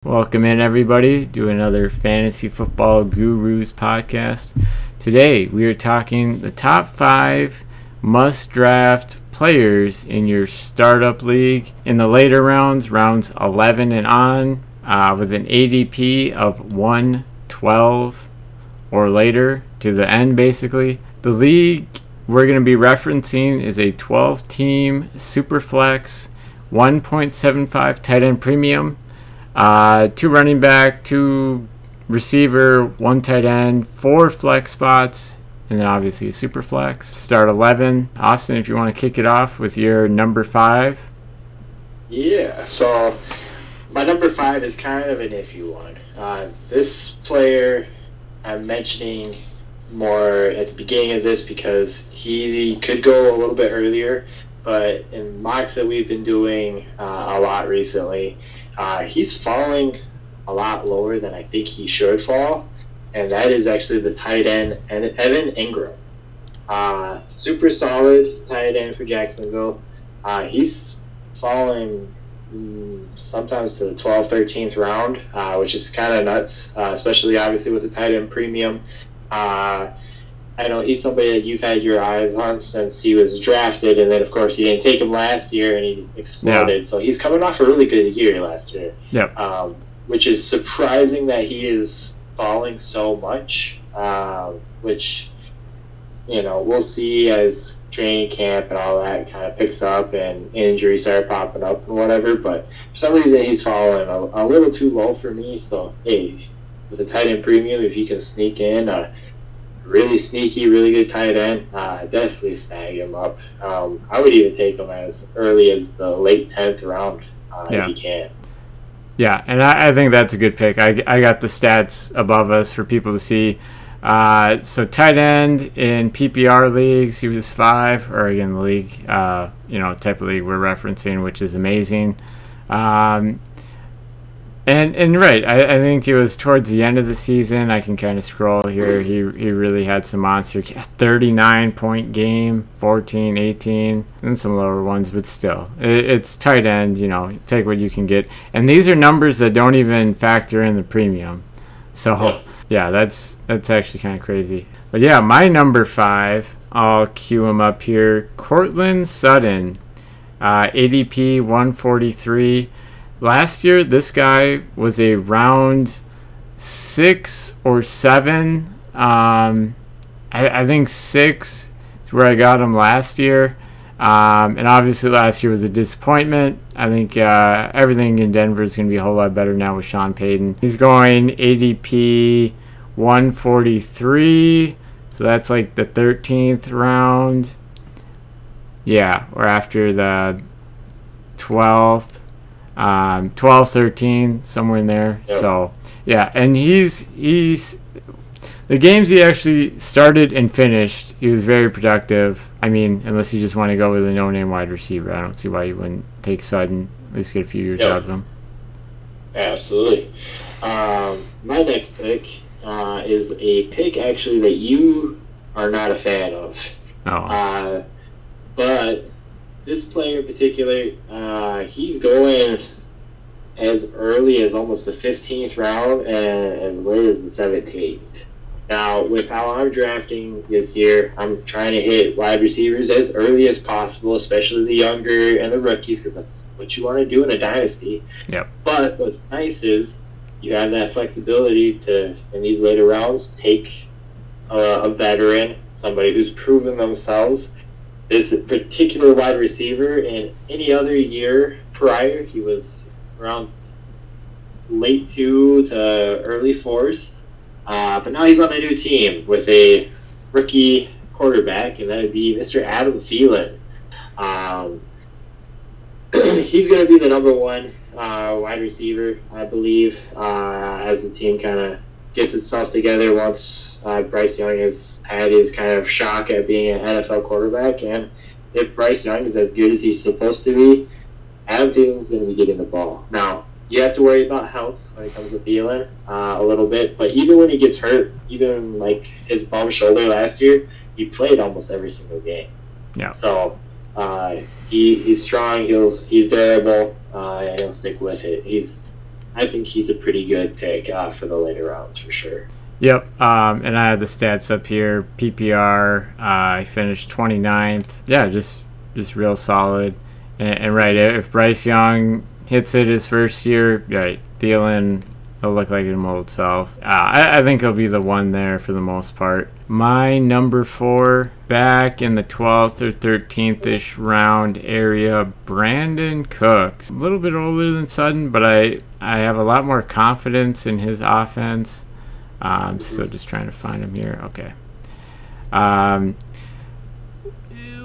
Welcome in, everybody, to another Fantasy Football Gurus podcast. Today, we are talking the top 5 must-draft players in your startup league in the later rounds 11 and on, with an ADP of 112 or later to the end, basically. The league we're going to be referencing is a 12-team Superflex 1.75 tight end premium. 2 running back, 2 receiver, 1 tight end, 4 flex spots, and then obviously a super flex. Start 11. Austin, if you want to kick it off with your number 5. Yeah, so my number 5 is kind of an iffy one. This player I'm mentioning more at the beginning of this because he could go a little bit earlier, but in mocks that we've been doing a lot recently, he's falling a lot lower than I think he should fall, and that is actually the tight end, Evan Ingram. Super solid tight end for Jacksonville. He's falling sometimes to the 12th, 13th round, which is kind of nuts, especially obviously with the tight end premium. I know he's somebody that you've had your eyes on since he was drafted, and then of course you didn't take him last year and he exploded. Yeah. So he's coming off a really good year last year. Yep. Which is surprising that he is falling so much. Which, you know, we'll see as training camp and all that kind of picks up and injuries start popping up and whatever. But for some reason he's falling a little too low for me. So hey, with a tight end premium, if you can sneak in really sneaky, really good tight end, definitely snag him up. I would even take him as early as the late 10th round if you can. Yeah, and I think that's a good pick. I got the stats above us for people to see. So tight end in PPR leagues, he was 5, or again, the league, type of league we're referencing, which is amazing. And right, I think it was towards the end of the season. I can kind of scroll here. He really had some monster 39-point game, 14, 18, and some lower ones, but still, it's tight end. You know, take what you can get. And these are numbers that don't even factor in the premium. So yeah, that's actually kind of crazy. But yeah, my number 5, I'll cue him up here. Courtland Sutton, ADP 143. Last year, this guy was a round 6 or 7. I think 6 is where I got him last year. And obviously last year was a disappointment. I think everything in Denver is going to be a whole lot better now with Sean Payton. He's going ADP 143. So that's like the 13th round. Yeah, or after the 12th. 12, 13, somewhere in there. Yep. So yeah, and he's the games he actually started and finished, he was very productive. I mean, unless you just want to go with a no-name wide receiver, I don't see why you wouldn't take Sutton, at least get a few years out of him. Absolutely. My next pick is a pick actually that you are not a fan of. Oh. But this player in particular, he's going as early as almost the 15th round and as late as the 17th. Now, with how I'm drafting this year, I'm trying to hit wide receivers as early as possible, especially the younger and the rookies, because that's what you want to do in a dynasty. Yep. But what's nice is you have that flexibility to, in these later rounds, take a veteran, somebody who's proven themselves. This particular wide receiver, in any other year prior, he was around late 2 to early 4s. But now he's on a new team with a rookie quarterback, and that would be Mr. Adam Thielen. He's going to be the number 1 wide receiver, I believe, as the team kind of gets itself together once Bryce Young has had his kind of shock at being an NFL quarterback. And if Bryce Young is as good as he's supposed to be, Adam Thielen's going to be getting the ball. Now, you have to worry about health when it comes to Thielen a little bit, but even when he gets hurt, even like his bum shoulder last year, he played almost every single game. Yeah. So he's strong, he's durable, and he'll stick with it. He's I think he's a pretty good pick for the later rounds for sure. Yep, and I have the stats up here. PPR, I finished 29th. Yeah, just real solid. And right, if Bryce Young hits it his first year, right, Thielen, he'll look like his old self. I think he'll be the one there for the most part. My number 4, back in the 12th or 13th-ish round area, Brandon Cooks. A little bit older than Sutton, but I have a lot more confidence in his offense. So just trying to find him here. Okay.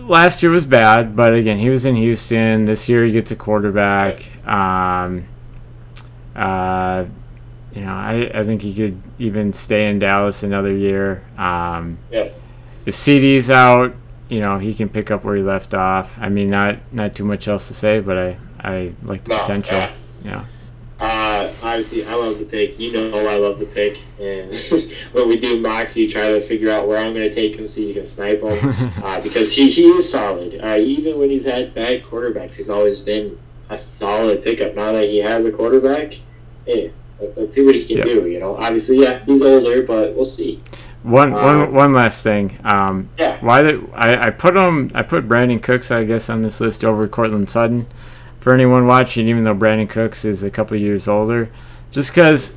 Last year was bad, but again, he was in Houston. This year he gets a quarterback. I think he could even stay in Dallas another year. If CD's out, he can pick up where he left off. I mean, not too much else to say, but I like the potential. Yeah. Obviously, I love the pick. I love the pick. And when we do mocks, you try to figure out where I'm going to take him so you can snipe him. Because he is solid. Even when he's had bad quarterbacks, he's always been a solid pickup. Now that he has a quarterback, hey, let's see what he can do. Obviously, he's older, but we'll see. One last thing. I put Brandon Cooks, I guess, on this list over Cortland Sutton. For anyone watching, even though Brandon Cooks is a couple of years older, just because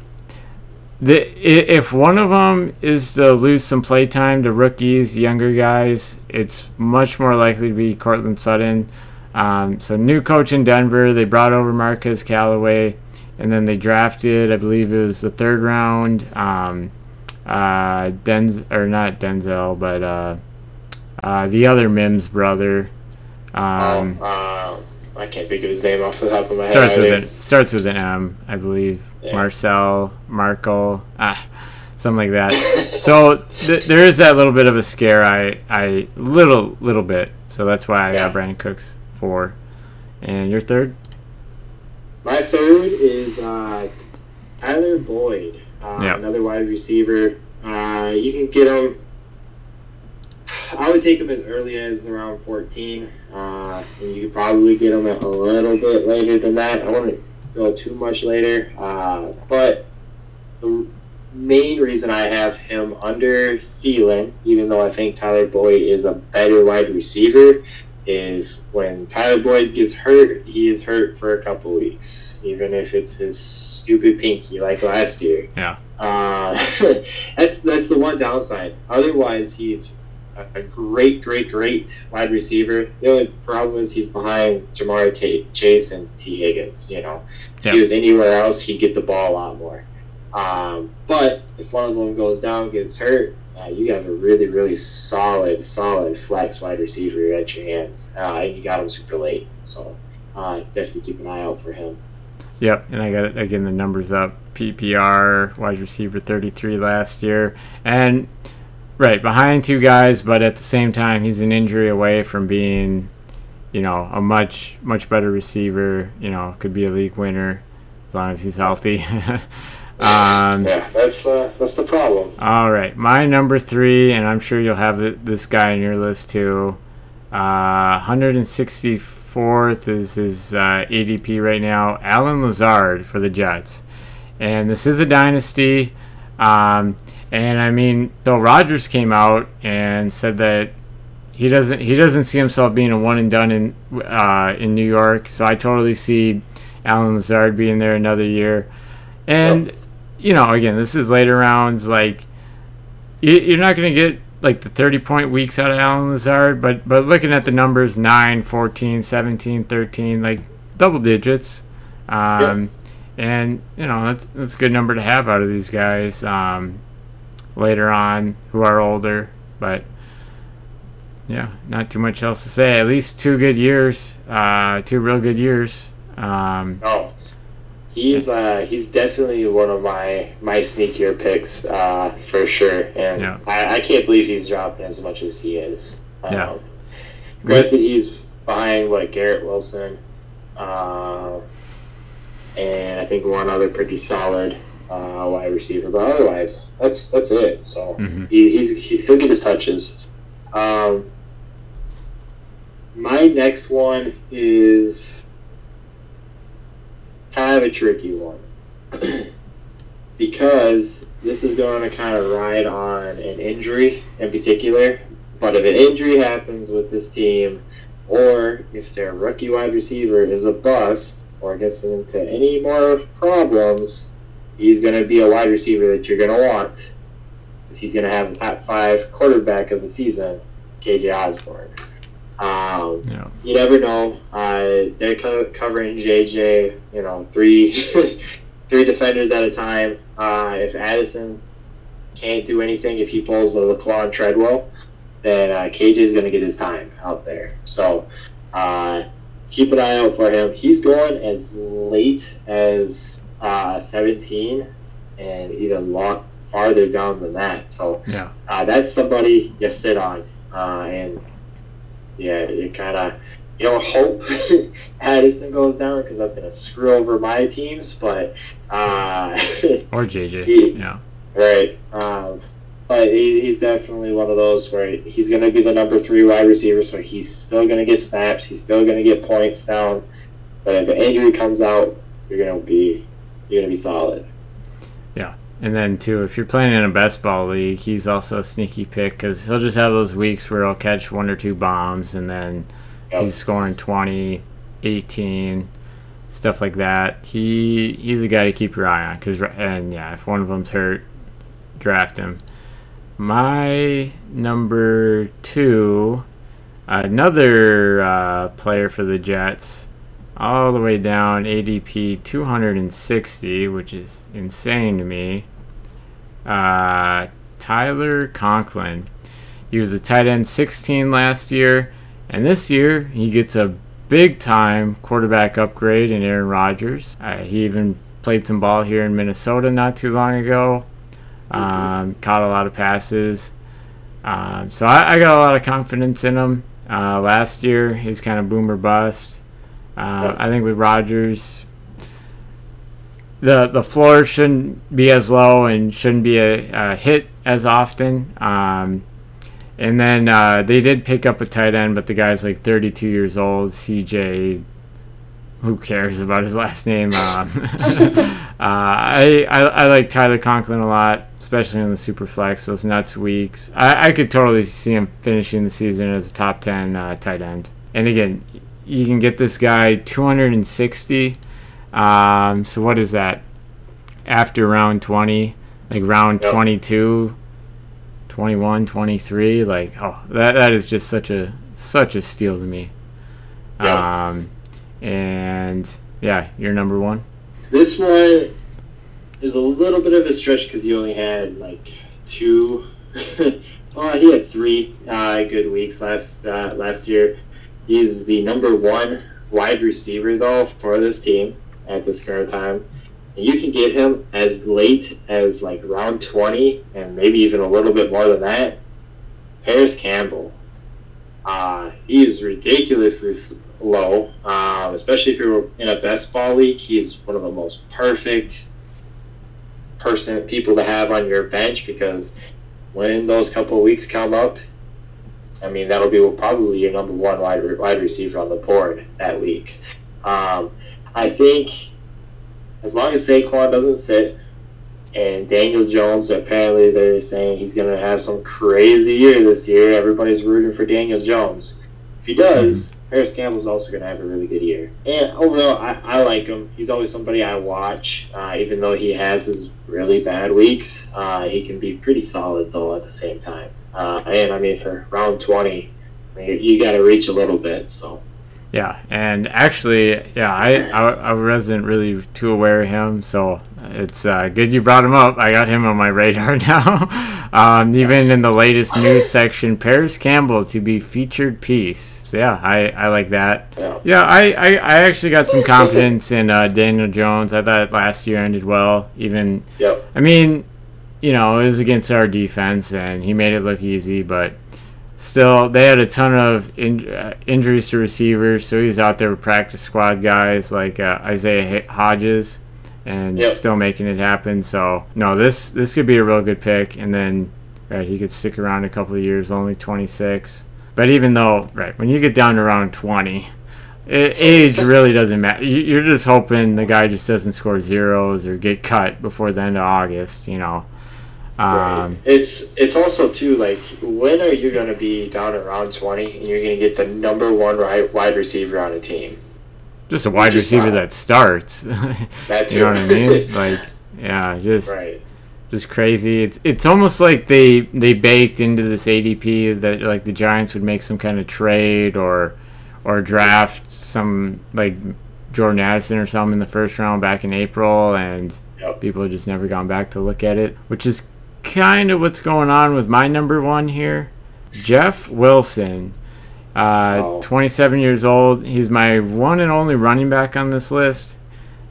if one of them is to lose some play time to rookies, younger guys, it's much more likely to be Cortland Sutton. So new coach in Denver, they brought over Marquez Callaway, and then they drafted, I believe it was the 3rd round, not Denzel, but the other Mims brother. I can't think of his name off the top of my head. Starts with an M, I believe. Yeah. Marco, something like that. So there is that little bit of a scare. Little bit. So that's why I got Brandon Cooks 4. And your 3rd? My 3rd is Tyler Boyd, another wide receiver. You can get him. I would take him as early as around 14. And you could probably get him a little bit later than that. I wouldn't go too much later. But the main reason I have him under Thielen, even though I think Tyler Boyd is a better wide receiver, is when Tyler Boyd gets hurt, he is hurt for a couple weeks, even if it's his stupid pinky like last year. Yeah. That's the one downside. Otherwise, he's a great wide receiver. The only problem is he's behind Jamar Chase and T. Higgins. If he was anywhere else, he'd get the ball a lot more. But if one of them goes down, gets hurt, you have a really solid flex wide receiver at your hands. And you got him super late, so definitely keep an eye out for him. Yep, and I got again the numbers up. PPR wide receiver 33 last year, and right behind 2 guys, but at the same time he's an injury away from being, a much better receiver. Could be a league winner as long as he's healthy. That's the problem. All right, my number 3, and I'm sure you'll have this guy on your list too. 164th is his ADP right now. Alan Lazard for the Jets, and this is a dynasty. And I mean, though Rodgers came out and said that he doesn't see himself being a one and done in New York, so I totally see Alan Lazard being there another year. And again, this is later rounds. Like you're not going to get like the 30-point weeks out of Alan Lazard, but looking at the numbers, 9, 14, 17, 13, like double digits. And that's a good number to have out of these guys. Later on, who are older, but not too much else to say. At least 2 good years, 2 real good years. He's definitely one of my sneakier picks for sure, and I can't believe he's dropping as much as he is. Granted, he's behind Garrett Wilson, and I think one other pretty solid wide receiver, but otherwise that's it. So he'll get his touches. My next one is kind of a tricky one. because this is going to kind of ride on an injury in particular. But if an injury happens with this team, or if their rookie wide receiver is a bust or gets into any more problems, he's going to be a wide receiver that you're going to want, because he's going to have the top 5 quarterback of the season, KJ Osborne. You never know. They're covering JJ, 3 3 defenders at a time. If Addison can't do anything, if he pulls the Laquan Treadwell, then KJ is going to get his time out there. So keep an eye out for him. He's going as late as 17 and even farther down than that. So that's somebody you sit on. And you kind of hope Addison goes down, because that's going to screw over my teams. But or JJ, right. But he's definitely one of those where he's going to be the number 3 wide receiver, so he's still going to get snaps, he's still going to get points down. But if an injury comes out, you're going to be solid. Yeah, and then too, if you're playing in a best ball league, he's also a sneaky pick, because he'll just have those weeks where he'll catch 1 or 2 bombs, and then he's scoring 20, 18, stuff like that. He's a guy to keep your eye on, if one of them's hurt, draft him. My number 2, another player for the Jets, all the way down, ADP 260, which is insane to me. Tyler Conklin. He was a tight end 16 last year, and this year he gets a big-time quarterback upgrade in Aaron Rodgers. He even played some ball here in Minnesota not too long ago. Caught a lot of passes. So I got a lot of confidence in him. Last year, he's kind of boom or bust. I think with Rodgers, the floor shouldn't be as low and shouldn't be a hit as often. And then they did pick up a tight end, but the guy's like 32 years old. CJ, who cares about his last name? I like Tyler Conklin a lot, especially in the super flex, those nuts weeks. I could totally see him finishing the season as a top 10 tight end. And again, you can get this guy 260. So what is that? After round 20, like round 22, 21, 23, that is just such a steal to me. And you're number 1. This one is a little bit of a stretch because he only had 2. Well, he had 3 good weeks last year. He's the number 1 wide receiver though for this team at this current time. And you can get him as late as round 20 and maybe even a little bit more than that. Paris Campbell. He is ridiculously low, especially if you're in a best ball league. He's one of the most perfect people to have on your bench, because when those couple of weeks come up, that'll be probably your number 1 wide receiver on the board that week. I think as long as Saquon doesn't sit, and Daniel Jones, apparently they're saying he's going to have some crazy year this year. Everybody's rooting for Daniel Jones. If he does, Paris Campbell's also going to have a really good year. And overall, I like him. He's always somebody I watch. Even though he has his really bad weeks, he can be pretty solid, though, at the same time. And, for round 20, you got to reach a little bit, so. Yeah, and actually, I wasn't really too aware of him, so it's good you brought him up. I got him on my radar now. Even in the latest news section, Paris Campbell to be featured piece. So I like that. Yeah, I actually got some confidence in Daniel Jones. I thought last year ended well. Even, it was against our defense, and he made it look easy, but still, they had a ton of injuries to receivers, so he's out there with practice squad guys like Isaiah Hodges, and still making it happen. So, no, this could be a real good pick, and then he could stick around a couple of years, only 26. But even though, when you get down to around 20, Age really doesn't matter. You're just hoping the guy just doesn't score zeros or get cut before the end of August, Right. It's also too like, when are you going to be down around 20 and you're going to get the number one wide receiver on a team? Just a wide receiver that starts. That too. You know what I mean? Like, yeah, just Right. just crazy. It's almost like they baked into this ADP that like the Giants would make some kind of trade or draft some like Jordan Addison or something in the first round back in April, and people have just never gone back to look at it, which is kind of what's going on with my number one here, Jeff Wilson. 27 years old. He's my one and only running back on this list.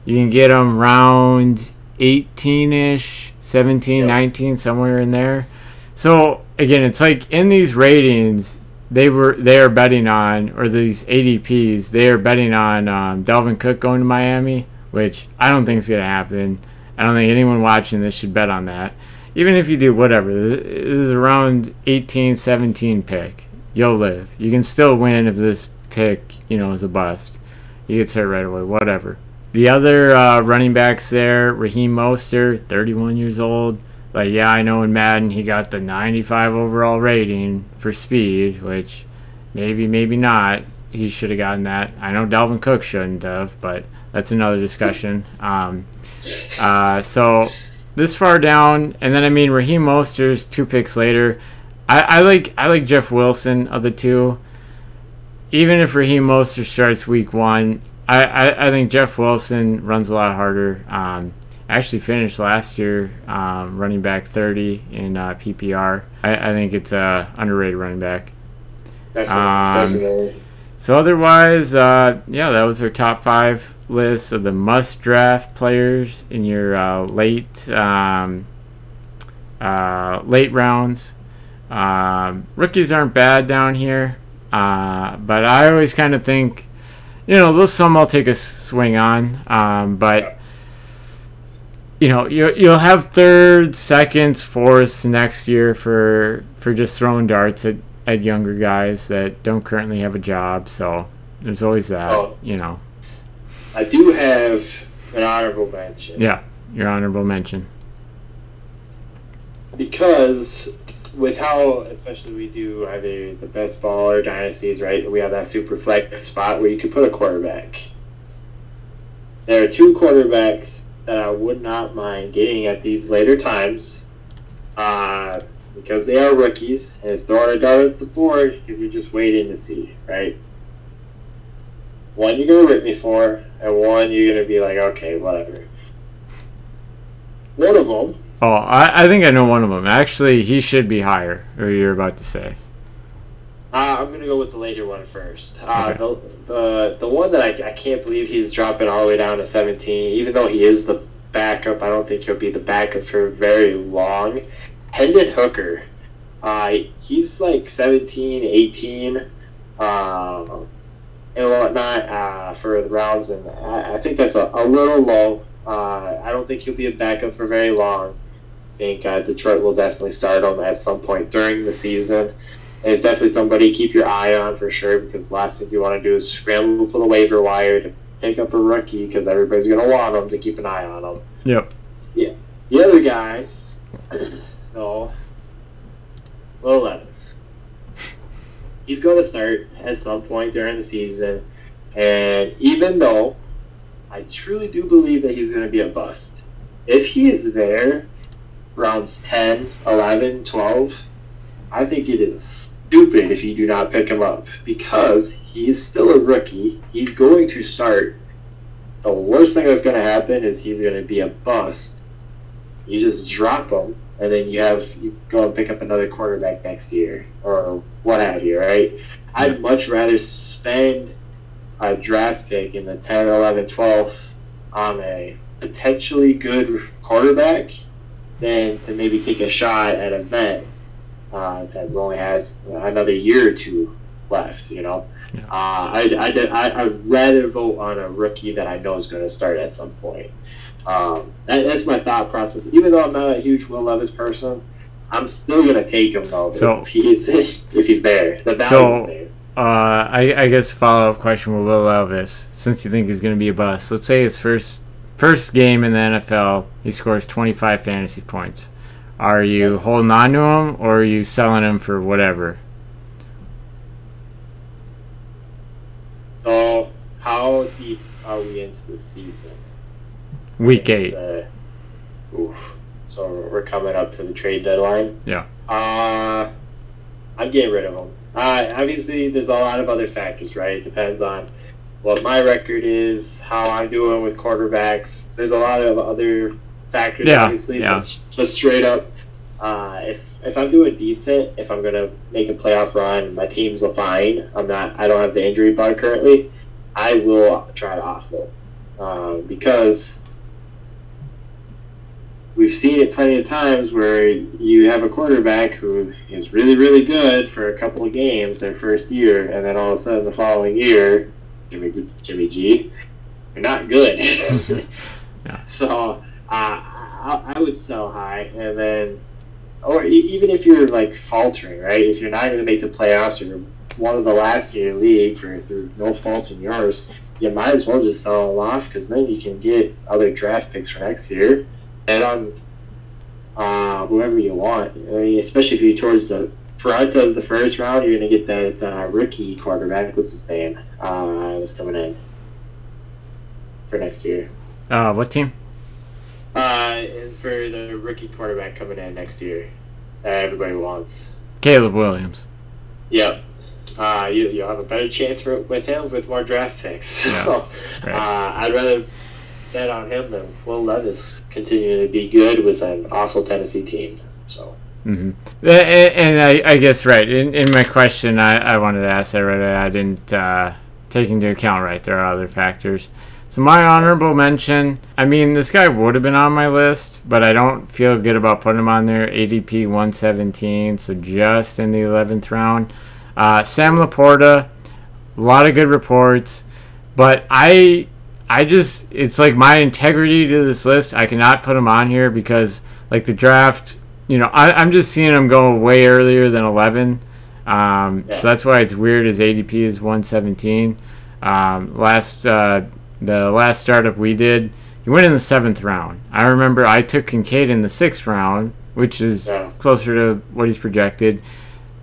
You can get him round 18-ish, 17, 19, somewhere in there. So again, it's like in these ratings, they are betting on, or these ADPs, they are betting on Dalvin Cook going to Miami, which I don't think is going to happen. I don't think anyone watching this should bet on that. Even if you do, whatever. This is around 18, 17 pick. You'll live. You can still win if this pick, is a bust. He gets hurt right away, whatever. The other running backs there, Raheem Mostert, 31 years old. Like, yeah, I know in Madden he got the 95 overall rating for speed, which maybe not. He should have gotten that. I know Dalvin Cook shouldn't have, but that's another discussion. So this far down, and then Raheem Mostert's 2 picks later. I like Jeff Wilson of the two. Even if Raheem Mostert starts week 1, I think Jeff Wilson runs a lot harder. Actually finished last year running back 30 in PPR. I think it's a underrated running back. Definitely. So otherwise, that was our top 5 list of the must-draft players in your late rounds. Rookies aren't bad down here, but I always kind of think, those some I'll take a swing on, but you'll have thirds, seconds, fourths next year for just throwing darts at younger guys that don't currently have a job. So there's always that. I do have an honorable mention. Yeah, your honorable mention. Because with how, especially we do either the best ball or dynasties, right? We have that super flex spot where you can put a quarterback. There are 2 quarterbacks that I would not mind getting at these later times, because they are rookies, and it's throwing a dart at the board because you're just waiting to see, right? One you're going to rip me for, and one you're going to be like, okay, whatever. One of them. Oh, I think I know one of them. Actually, he should be higher, or you're about to say. I'm going to go with the later one first. Okay. The one that I can't believe he's dropping all the way down to 17, even though he is the backup. I don't think he'll be the backup for very long. Hendon Hooker. He's like 17, 18, and whatnot for the rounds, and I think that's a little low. I don't think he'll be a backup for very long. I think Detroit will definitely start him at some point during the season. And it's definitely somebody to keep your eye on for sure, because the last thing you want to do is scramble for the waiver wire to pick up a rookie, because everybody's going to want him to keep an eye on him. Yep. Yeah. The other guy, no, Will Levis. He's going to start at some point during the season, and even though I truly do believe that he's going to be a bust, if he is there rounds 10, 11, 12, I think it is stupid if you do not pick him up, because he's still a rookie. He's going to start. The worst thing that's going to happen is he's going to be a bust. You just drop him, and then you go and pick up another quarterback next year, or what have you, right? I'd much rather spend a draft pick in the 10, 11, 12th on a potentially good quarterback than to maybe take a shot at a vet that only has another year or 2 left, Yeah. I'd rather vote on a rookie that I know is going to start at some point. That's my thought process. Even though I'm not a huge Will Levis person, I'm still going to take him, though, if he's there. The value's there. I guess follow-up question with Will Levis, since you think he's going to be a bust. Let's say his first game in the NFL, he scores 25 fantasy points. Are you holding on to him, or are you selling him for whatever? So, how deep are we into the season? Week 8. So we're coming up to the trade deadline. Yeah. I'm getting rid of him. Obviously, there's a lot of other factors, right? It depends on what my record is, how I'm doing with quarterbacks. There's a lot of other factors, obviously. Yeah. But just straight up, if I'm doing decent, if I'm gonna make a playoff run, my team's fine. I don't have the injury bug currently. I will try to offload because we've seen it plenty of times where you have a quarterback who is really, really good for a couple of games their first year, and then all of a sudden the following year, Jimmy G, you're not good. Yeah. So I would sell high, and then, or even if you're like faltering, right? If you're not going to make the playoffs, or you're one of the last in your league through no fault in yours, you might as well just sell them off, because then you can get other draft picks for next year. And on whoever you want. I mean, especially if you're towards the front of the first round, you're going to get that rookie quarterback. What's his name? That's coming in for next year. What team? And for the rookie quarterback coming in next year, everybody wants. Caleb Williams. Yep. You'll have a better chance with him with more draft picks. Yeah, So, right. I'd rather bet on him than Will Levis continuing to be good with an awful Tennessee team. So. Mm-hmm. And I guess, right, in my question, I wanted to ask that right. I didn't take into account, right, there are other factors. So my honorable mention, I mean, this guy would have been on my list, but I don't feel good about putting him on there. ADP 117, so just in the 11th round. Sam Laporta, a lot of good reports, but I just, it's like my integrity to this list. I cannot put him on here because, like, the draft, you know, I'm just seeing him go way earlier than 11. So that's why it's weird his ADP is 117. The last startup we did, he went in the 7th round. I remember I took Kincaid in the 6th round, which is closer to what he's projected.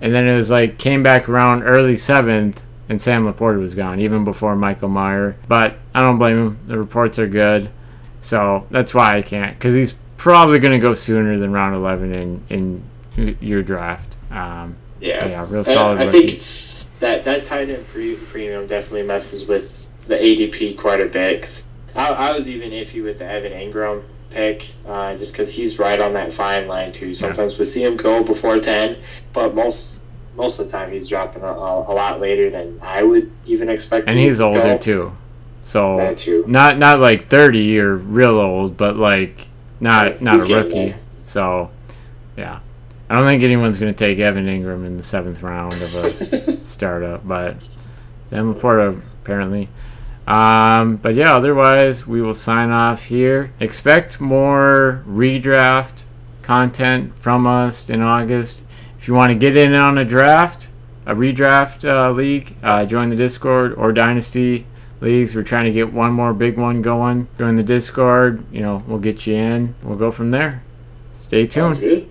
And then it was like, came back around early 7th, and Sam Laporta was gone, even before Michael Meyer. But I don't blame him. The reports are good. So that's why I can't, because he's probably going to go sooner than round 11 in your draft. Real solid I rookie. think it's that tight end premium definitely messes with the ADP quite a bit. 'Cause I was even iffy with the Evan Ingram pick, just because he's right on that fine line too. Sometimes we see him go before 10, but most of the time he's dropping a lot later than I would even expect. And he's older too, so that too. Not like 30 or real old, but like not a rookie. There. So yeah, I don't think anyone's going to take Evan Ingram in the 7th round of a startup, but Sam Laporta apparently. But yeah, otherwise we will sign off here. Expect more redraft content from us in August. If you want to get in on a redraft league, join the Discord or Dynasty leagues. We're trying to get one more big one going. Join the Discord. You know, we'll get you in. We'll go from there. Stay tuned.